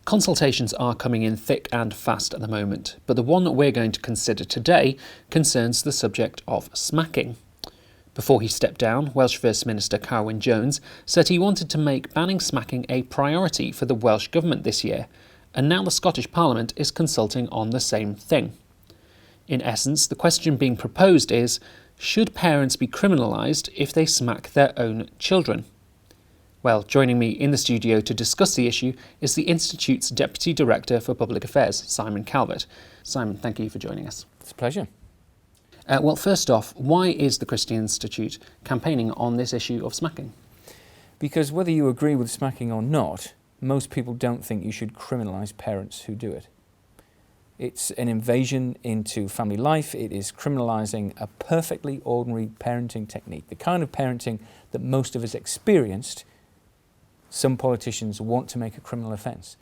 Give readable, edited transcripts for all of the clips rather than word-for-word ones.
Consultations are coming in thick and fast at the moment, but the one that we're going to consider today concerns the subject of smacking. Before he stepped down, Welsh First Minister Carwyn Jones said he wanted to make banning smacking a priority for the Welsh Government this year, and now the Scottish Parliament is consulting on the same thing. In essence, the question being proposed is, should parents be criminalised if they smack their own children? Well, joining me in the studio to discuss the issue is the Institute's Deputy Director for Public Affairs, Simon Calvert. Simon, thank you for joining us. It's a pleasure. Well, first off, why is the Christian Institute campaigning on this issue of smacking? Because whether you agree with smacking or not, most people don't think you should criminalise parents who do it. It's an invasion into family life. It is criminalising a perfectly ordinary parenting technique, the kind of parenting that most of us experienced. Some politicians want to make a criminal offence.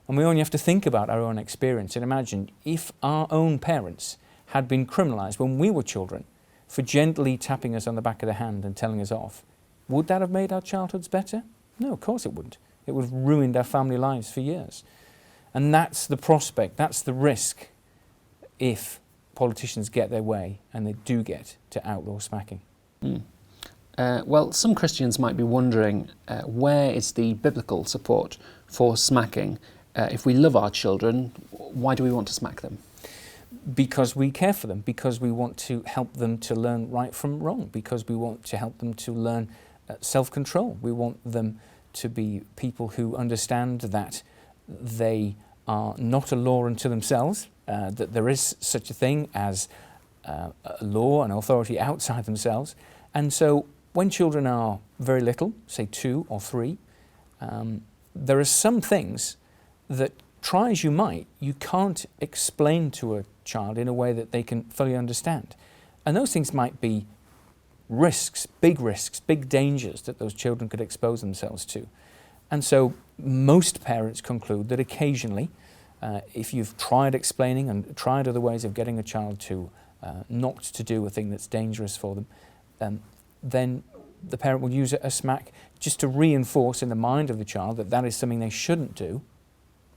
And we only have to think about our own experience and imagine if our own parents had been criminalised when we were children for gently tapping us on the back of the hand and telling us off. Would that have made our childhoods better? No, of course it wouldn't. It would have ruined our family lives for years. And that's the prospect, that's the risk if politicians get their way and they do get to outlaw smacking. Well, some Christians might be wondering, where is the biblical support for smacking? If we love our children, why do we want to smack them? Because we care for them, because we want to help them to learn right from wrong, because we want to help them to learn self-control. We want them to be people who understand that they are not a law unto themselves, that there is such a thing as a law and authority outside themselves. And so when children are very little, say 2 or 3, there are some things that, try as you might, you can't explain to a child in a way that they can fully understand. And those things might be risks, big dangers that those children could expose themselves to. And so most parents conclude that occasionally, if you've tried explaining and tried other ways of getting a child to not to do a thing that's dangerous for them, then the parent will use a smack just to reinforce in the mind of the child that that is something they shouldn't do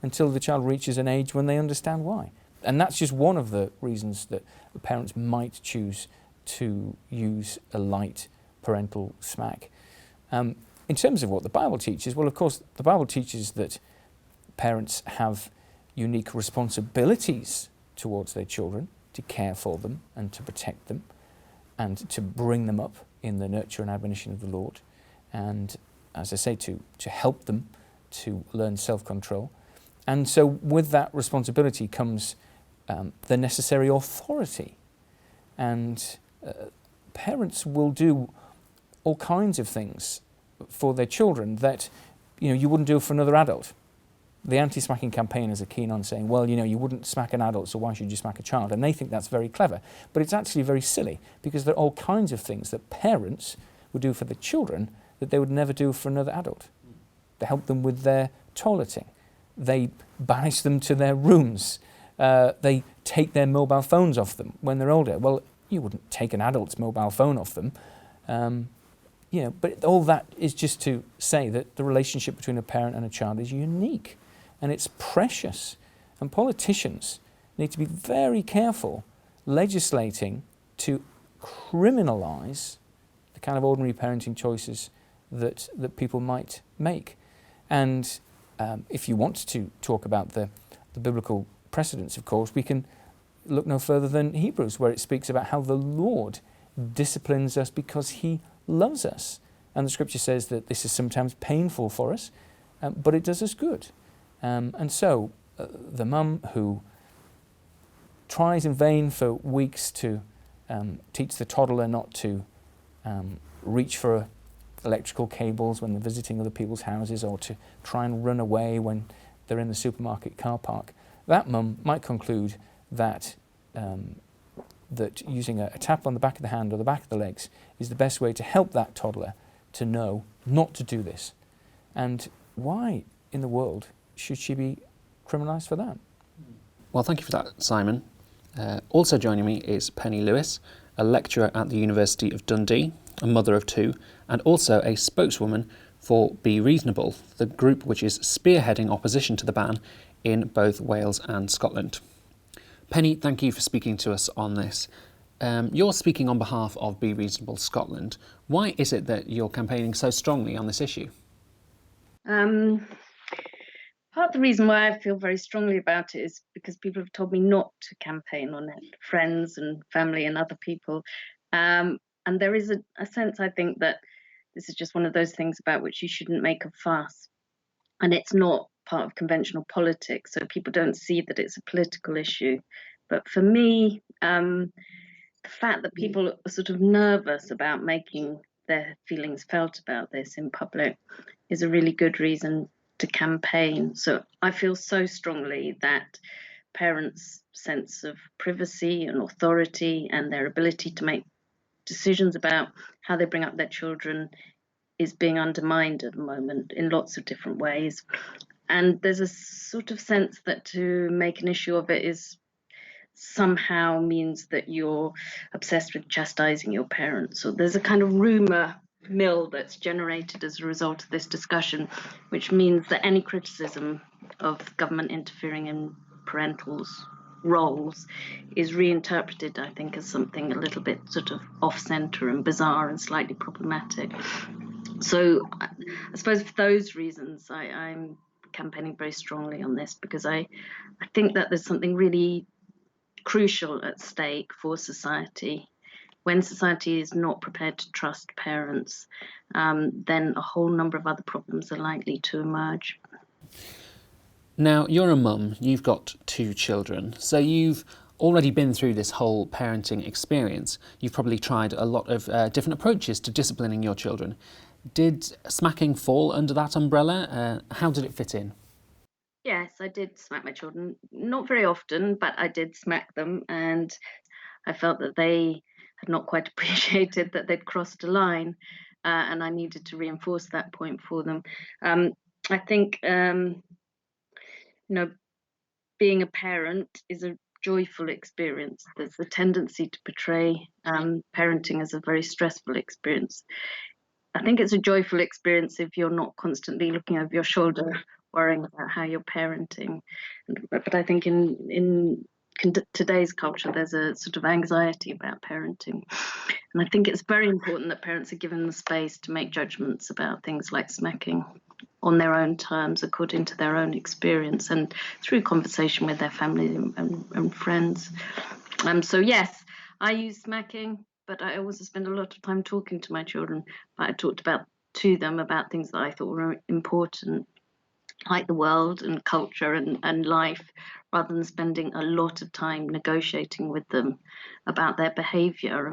until the child reaches an age when they understand why. And that's just one of the reasons that parents might choose to use a light parental smack. In terms of what the Bible teaches, well, of course, the Bible teaches that parents have unique responsibilities towards their children, to care for them and to protect them and to bring them up in the nurture and admonition of the Lord. And as I say, to help them to learn self-control. And so with that responsibility comes the necessary authority. And parents will do all kinds of things for their children that you wouldn't do for another adult. The anti-smacking campaigners are keen on saying, well, you wouldn't smack an adult, so why should you smack a child? And they think that's very clever. But it's actually very silly, because there are all kinds of things that parents would do for the children that they would never do for another adult. They help them with their toileting. They banish them to their rooms. They take their mobile phones off them when they're older. Well, you wouldn't take an adult's mobile phone off them. But all that is just to say that the relationship between a parent and a child is unique and it's precious. And politicians need to be very careful legislating to criminalise the kind of ordinary parenting choices that people might make. And if you want to talk about the biblical precedents, of course, we can look no further than Hebrews, where it speaks about how the Lord disciplines us because he loves us. And the scripture says that this is sometimes painful for us, but it does us good. And so the mum who tries in vain for weeks to teach the toddler not to reach for electrical cables when they're visiting other people's houses, or to try and run away when they're in the supermarket car park, that mum might conclude that that using a tap on the back of the hand or the back of the legs is the best way to help that toddler to know not to do this. And why in the world should she be criminalised for that? Well, thank you for that, Simon. Also joining me is Penny Lewis, a lecturer at the University of Dundee, a mother of 2, and also a spokeswoman for Be Reasonable, the group which is spearheading opposition to the ban in both Wales and Scotland. Penny, thank you for speaking to us on this. You're speaking on behalf of Be Reasonable Scotland. Why is it that you're campaigning so strongly on this issue? Part of the reason why I feel very strongly about it is because people have told me not to campaign on it, friends and family and other people. And there is a sense, I think, that this is just one of those things about which you shouldn't make a fuss. And it's not part of conventional politics, so people don't see that it's a political issue. But for me, the fact that people are sort of nervous about making their feelings felt about this in public is a really good reason to campaign. So I feel so strongly that parents' sense of privacy and authority and their ability to make decisions about how they bring up their children is being undermined at the moment in lots of different ways. And there's a sort of sense that to make an issue of it is somehow means that you're obsessed with chastising your parents. So there's a kind of rumour mill that's generated as a result of this discussion, which means that any criticism of government interfering in parentals' roles is reinterpreted, I think, as something a little bit sort of off-centre and bizarre and slightly problematic. So I suppose for those reasons, I'm campaigning very strongly on this, because I think that there's something really crucial at stake for society. When society is not prepared to trust parents, then a whole number of other problems are likely to emerge. Now, you're a mum, you've got 2 children, so you've already been through this whole parenting experience. You've probably tried a lot of different approaches to disciplining your children. Did smacking fall under that umbrella? How did it fit in? Yes, I did smack my children. Not very often, but I did smack them, and I felt that they had not quite appreciated that they'd crossed a line, and I needed to reinforce that point for them. I think, being a parent is a joyful experience. There's a tendency to portray parenting as a very stressful experience. I think it's a joyful experience if you're not constantly looking over your shoulder, worrying about how you're parenting. But I think in today's culture, there's a sort of anxiety about parenting. And I think it's very important that parents are given the space to make judgments about things like smacking on their own terms, according to their own experience, and through conversation with their family and friends. So yes, I use smacking, but I also spend a lot of time talking to my children. I talked to them about things that I thought were important, like the world and culture and life, rather than spending a lot of time negotiating with them about their behaviour.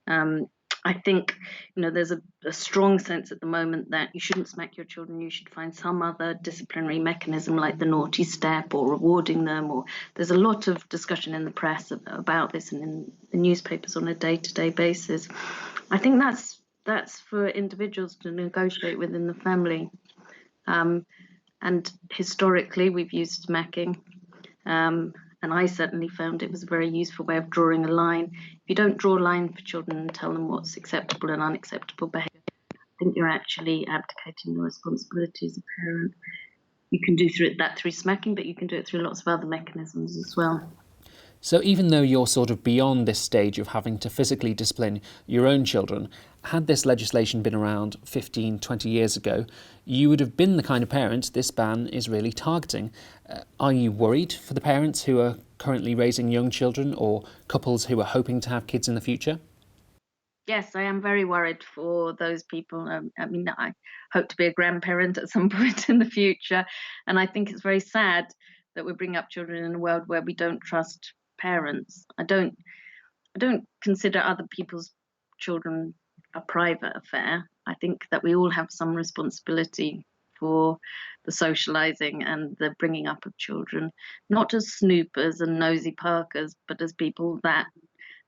And I think, there's a strong sense at the moment that you shouldn't smack your children. You should find some other disciplinary mechanism, like the naughty step or rewarding them. Or there's a lot of discussion in the press about this and in the newspapers on a day-to-day basis. I think that's for individuals to negotiate within the family. And historically, we've used smacking. And I certainly found it was a very useful way of drawing a line. If you don't draw a line for children and tell them what's acceptable and unacceptable behaviour, I think you're actually abdicating your responsibility as a parent. You can do that through smacking, but you can do it through lots of other mechanisms as well. So even though you're sort of beyond this stage of having to physically discipline your own children, had this legislation been around 15, 20 years ago, you would have been the kind of parent this ban is really targeting. Are you worried for the parents who are currently raising young children or couples who are hoping to have kids in the future? Yes, I am very worried for those people. I hope to be a grandparent at some point in the future. And I think it's very sad that we bring up children in a world where we don't trust parents. I don't consider other people's children a private affair. I think that we all have some responsibility for the socializing and the bringing up of children, not as snoopers and nosy parkers, but as people that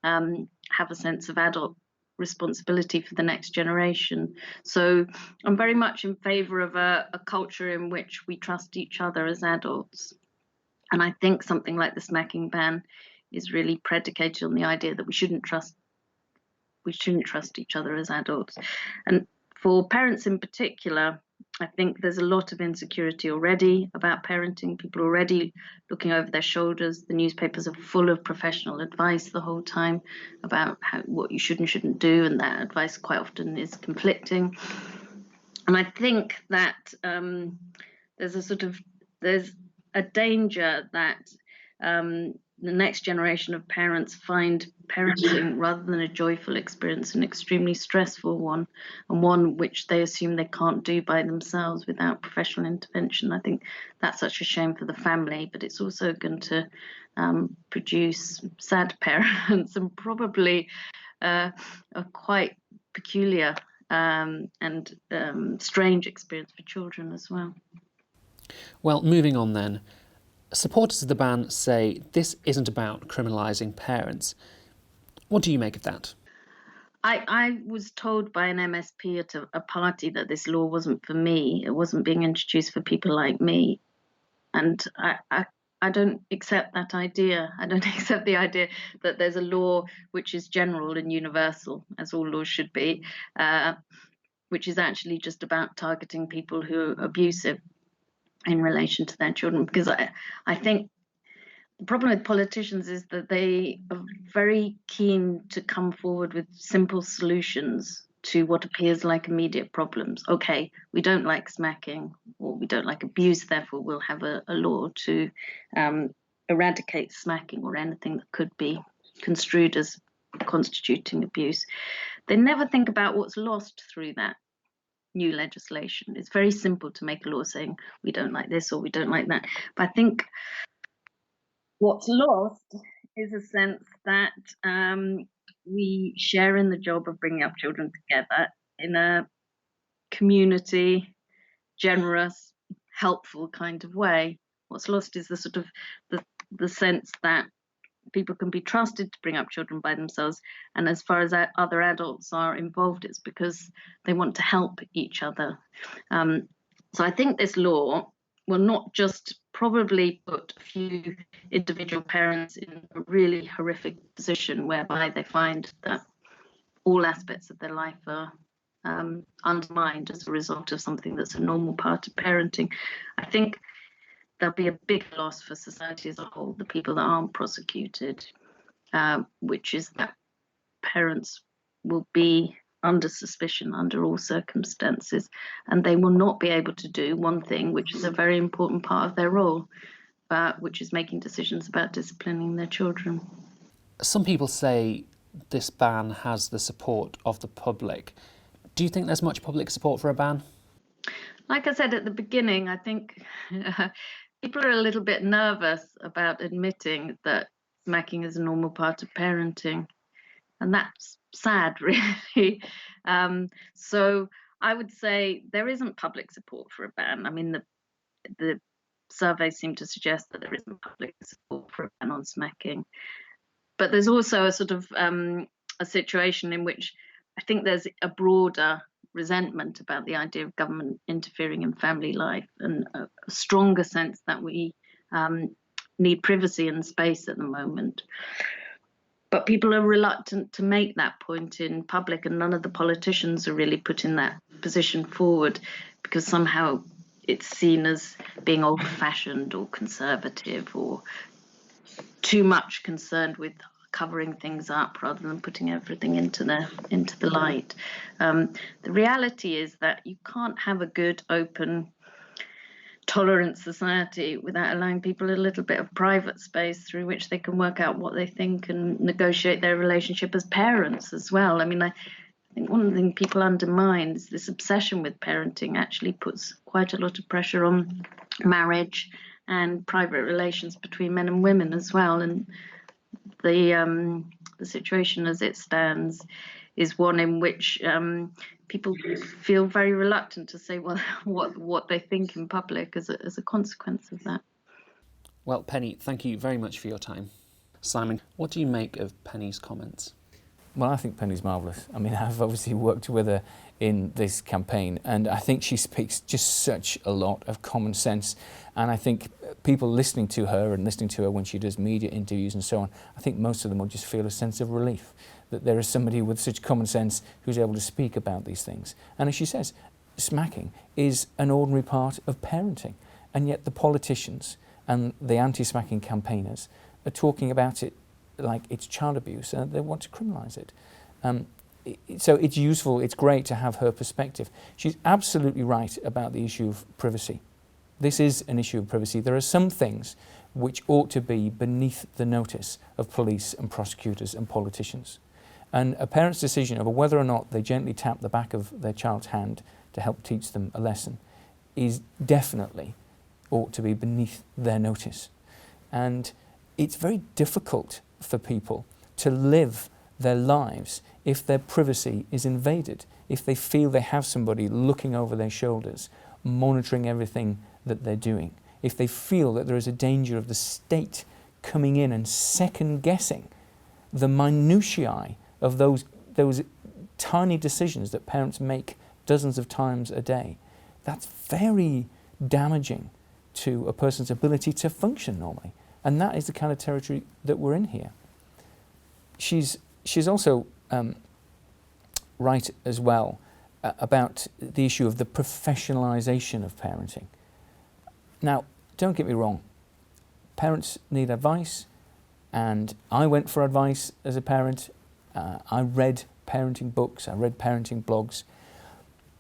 have a sense of adult responsibility for the next generation. So I'm very much in favour of a culture in which we trust each other as adults. And I think something like the smacking ban is really predicated on the idea that we shouldn't trust each other as adults. And For parents in particular, I think there's a lot of insecurity already about parenting. People are already looking over their shoulders. The newspapers are full of professional advice the whole time about what you should and shouldn't do, and that advice quite often is conflicting. And I think that there's a danger that the next generation of parents find parenting, rather than a joyful experience, an extremely stressful one, and one which they assume they can't do by themselves without professional intervention. I think that's such a shame for the family, but it's also going to produce sad parents and probably a quite peculiar and strange experience for children as well. Well, moving on then. Supporters of the ban say this isn't about criminalising parents. What do you make of that? I was told by an MSP at a party that this law wasn't for me. It wasn't being introduced for people like me. And I don't accept that idea. I don't accept the idea that there's a law which is general and universal, as all laws should be, which is actually just about targeting people who are abusive in relation to their children. Because I think the problem with politicians is that they are very keen to come forward with simple solutions to what appears like immediate problems. Okay, we don't like smacking, or we don't like abuse, therefore we'll have a law to eradicate smacking or anything that could be construed as constituting abuse. They never think about what's lost through that new legislation. It's very simple to make a law saying we don't like this or we don't like that. But I think what's lost is a sense that we share in the job of bringing up children together in a community, generous, helpful kind of way. What's lost is the sort of the sense that people can be trusted to bring up children by themselves, and as far as other adults are involved, it's because they want to help each other. So I think this law will not just probably put a few individual parents in a really horrific position whereby they find that all aspects of their life are undermined as a result of something that's a normal part of parenting. I think there'll be a big loss for society as a whole, the people that aren't prosecuted, which is that parents will be under suspicion under all circumstances, and they will not be able to do one thing, which is a very important part of their role, which is making decisions about disciplining their children. Some people say this ban has the support of the public. Do you think there's much public support for a ban? Like I said at the beginning, I think people are a little bit nervous about admitting that smacking is a normal part of parenting. And that's sad, really. So I would say there isn't public support for a ban. I mean, the surveys seem to suggest that there isn't public support for a ban on smacking. But there's also a sort of a situation in which I think there's a broader resentment about the idea of government interfering in family life, and a stronger sense that we need privacy and space at the moment. But people are reluctant to make that point in public, and none of the politicians are really putting that position forward because somehow it's seen as being old-fashioned or conservative or too much concerned with covering things up rather than putting everything into the light. The reality is that you can't have a good, open, tolerant society without allowing people a little bit of private space through which they can work out what they think and negotiate their relationship as parents as well. I mean, I think one of the things people undermine is this obsession with parenting actually puts quite a lot of pressure on marriage and private relations between men and women as well. And the situation as it stands is one in which people feel very reluctant to say what they think in public as a consequence of that. Well, Penny, thank you very much for your time. Simon, what do you make of Penny's comments? Well, I think Penny's marvellous. I mean, I've obviously worked with her in this campaign, and I think she speaks just such a lot of common sense. And I think people listening to her and listening to her when she does media interviews and so on, I think most of them will just feel a sense of relief that there is somebody with such common sense who's able to speak about these things. And as she says, smacking is an ordinary part of parenting, and yet the politicians and the anti-smacking campaigners are talking about it like it's child abuse, and they want to criminalise it. So it's useful, it's great to have her perspective. She's absolutely right about the issue of privacy. This is an issue of privacy. There are some things which ought to be beneath the notice of police and prosecutors and politicians. And a parent's decision over whether or not they gently tap the back of their child's hand to help teach them a lesson is definitely ought to be beneath their notice. And it's very difficult for people to live their lives if their privacy is invaded, if they feel they have somebody looking over their shoulders, monitoring everything that they're doing, if they feel that there is a danger of the state coming in and second-guessing the minutiae of those tiny decisions that parents make dozens of times a day. That's very damaging to a person's ability to function normally. And that is the kind of territory that we're in here. She's also right as well about the issue of the professionalisation of parenting. Now, don't get me wrong, parents need advice, and I went for advice as a parent. I read parenting books, I read parenting blogs,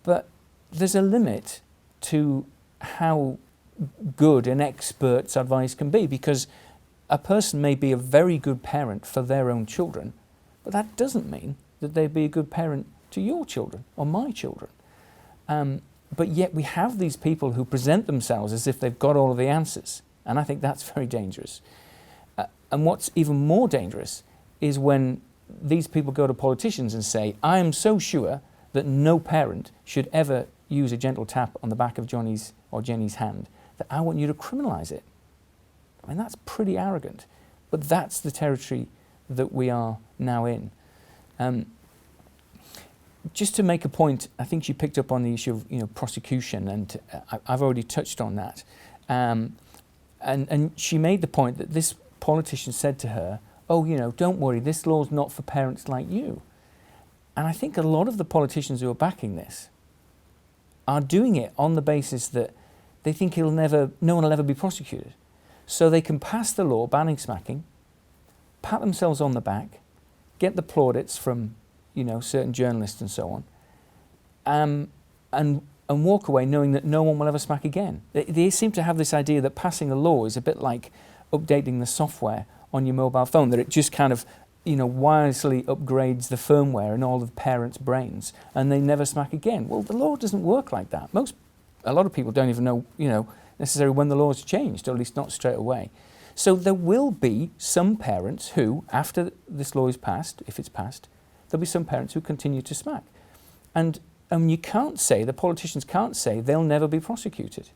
but there's a limit to how good an expert's advice can be, because a person may be a very good parent for their own children, but that doesn't mean that they'd be a good parent to your children or my children. But yet we have these people who present themselves as if they've got all of the answers, and I think that's very dangerous. And what's even more dangerous is when these people go to politicians and say, I am so sure that no parent should ever use a gentle tap on the back of Johnny's or Jenny's hand, that I want you to criminalise it. I mean, that's pretty arrogant, but that's the territory that we are now in. Just to make a point, I think she picked up on the issue of prosecution, and I've already touched on that. And she made the point that this politician said to her, oh, don't worry, this law's not for parents like you. And I think a lot of the politicians who are backing this are doing it on the basis that they think no one will ever be prosecuted. So they can pass the law banning smacking, pat themselves on the back, get the plaudits from certain journalists and so on, and walk away knowing that no one will ever smack again. They seem to have this idea that passing a law is a bit like updating the software on your mobile phone, that it just kind of wirelessly upgrades the firmware in all of the parents' brains and they never smack again. Well, the law doesn't work like that. A lot of people don't even know necessarily when the law's changed, or at least not straight away. So there will be some parents who, after this law is passed, if it's passed, there'll be some parents who continue to smack. And you can't say, the politicians can't say they'll never be prosecuted.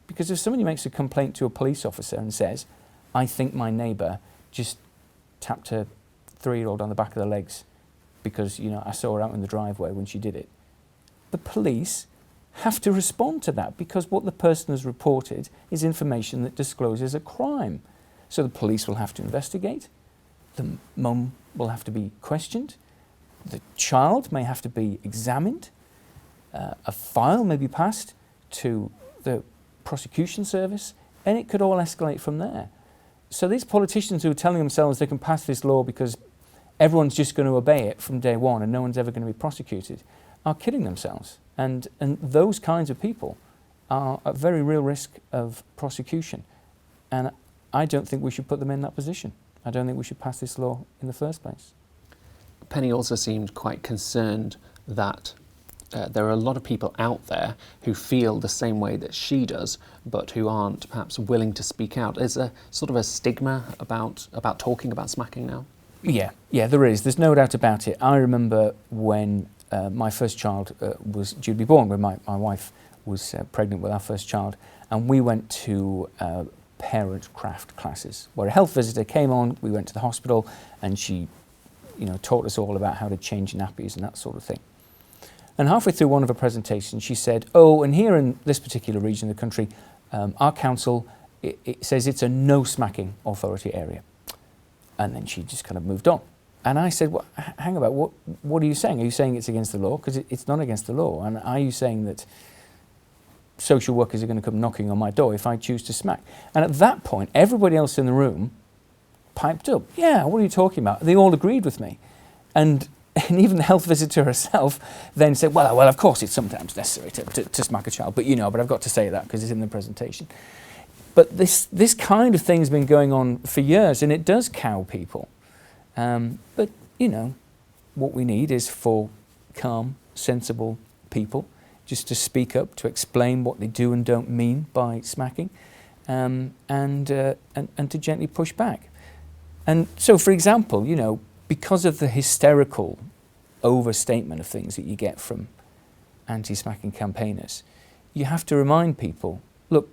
Because if somebody makes a complaint to a police officer and says, I think my neighbour just tapped her 3-year-old on the back of the legs because, I saw her out in the driveway when she did it, the police have to respond to that, because what the person has reported is information that discloses a crime. So the police will have to investigate, the mum will have to be questioned, the child may have to be examined, a file may be passed to the prosecution service, and it could all escalate from there. So these politicians who are telling themselves they can pass this law because everyone's just going to obey it from day one and no one's ever going to be prosecuted are kidding themselves. And those kinds of people are at very real risk of prosecution. And I don't think we should put them in that position. I don't think we should pass this law in the first place. Penny also seemed quite concerned that there are a lot of people out there who feel the same way that she does, but who aren't perhaps willing to speak out. Is there sort of a stigma about talking about smacking now? Yeah, there is. There's no doubt about it. I remember when my first child was due to be born, when my wife was pregnant with our first child, and we went to parent craft classes where a health visitor came on. We went to the hospital and she taught us all about how to change nappies and that sort of thing. And halfway through one of her presentations, she said, oh, and here in this particular region of the country, our council it says it's a no smacking authority area. And then she just kind of moved on. And I said, well, hang about, what are you saying? Are you saying it's against the law? Because it's not against the law. And are you saying that social workers are going to come knocking on my door if I choose to smack? And at that point, everybody else in the room piped up. Yeah, what are you talking about? They all agreed with me. And even the health visitor herself then said, well, of course it's sometimes necessary to smack a child, but but I've got to say that because it's in the presentation. But this kind of thing's been going on for years, and it does cow people. But, what we need is for calm, sensible people just to speak up, to explain what they do and don't mean by smacking, and to gently push back. And so, for example, because of the hysterical overstatement of things that you get from anti-smacking campaigners, you have to remind people, look,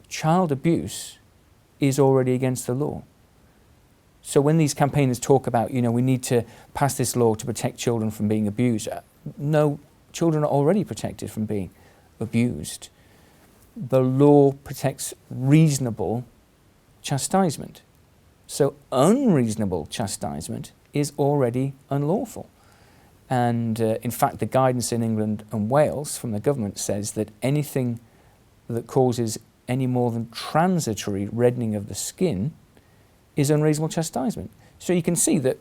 child abuse is already against the law. So when these campaigners talk about, we need to pass this law to protect children from being abused, no, children are already protected from being abused. The law protects reasonable chastisement. So unreasonable chastisement is already unlawful. And in fact, the guidance in England and Wales from the government says that anything that causes any more than transitory reddening of the skin is unreasonable chastisement. So you can see that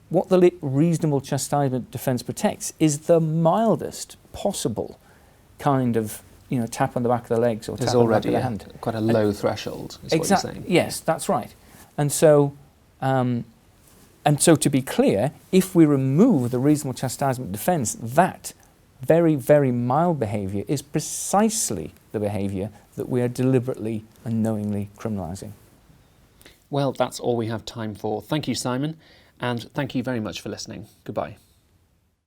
what the reasonable chastisement defence protects is the mildest possible kind of tap on the back of the legs or tap on the back of the hand. Quite a low threshold, is what you're saying. Yes, that's right. And so to be clear, if we remove the reasonable chastisement defence, that very, very mild behaviour is precisely the behaviour that we are deliberately and knowingly criminalising. Well, that's all we have time for. Thank you, Simon, and thank you very much for listening. Goodbye.